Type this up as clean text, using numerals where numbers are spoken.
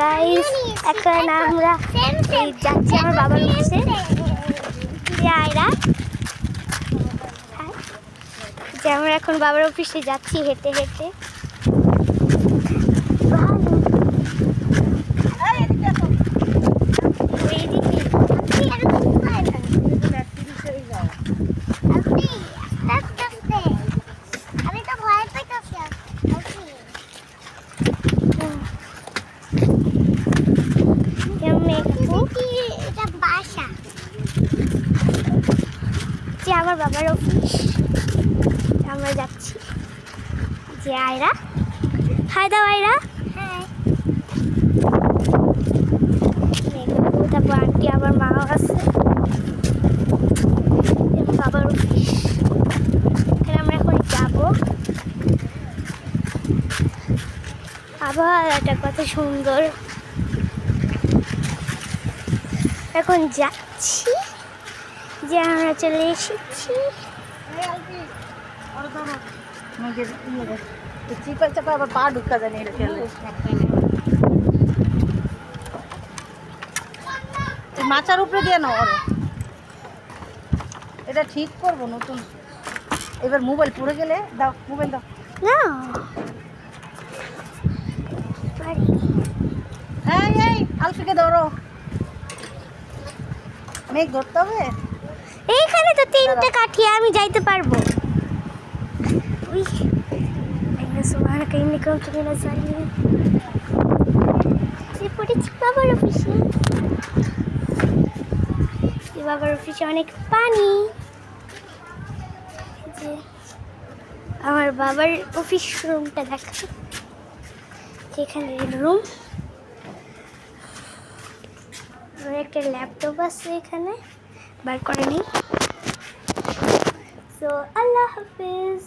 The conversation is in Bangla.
গাইস এখন আমরা যাচ্ছি আমার বাবার অফিসে। আয়রা যে আমরা এখন বাবার অফিসে যাচ্ছি হেঁটে হেঁটে। আমার বাবার অফিস আমরা যাচ্ছি। যে আয়রা হাই দাও আয়রা। তারপর আন্টি আমার মাও আছে। বাবার অফিস এখানে আমরা এখন যাবো। আবহাওয়াটা কত সুন্দর। এখন যাচ্ছি যে আমরা চলে এসেছি। আবার পা ঢুকা জানি মাচার উপরে দিয়ে নাও। এটা ঠিক করবো নতুন। এবার মোবাইল পড়ে গেলে দাও, মোবাইল দাও। না এই আলফিকে ধরো। মেঘ ধরতে হবে। এইখানে তো তিনটে কাঠি, আমি যাইতে পারবো। বাবার অফিসে বাবার অফিসে অনেক পানি। যে আমার বাবার অফিস রুমটা দেখা, এখানে রুম। একটা ল্যাপটপ আছে এখানে, বার করে নিই। সো আল্লাহ হাফিজ।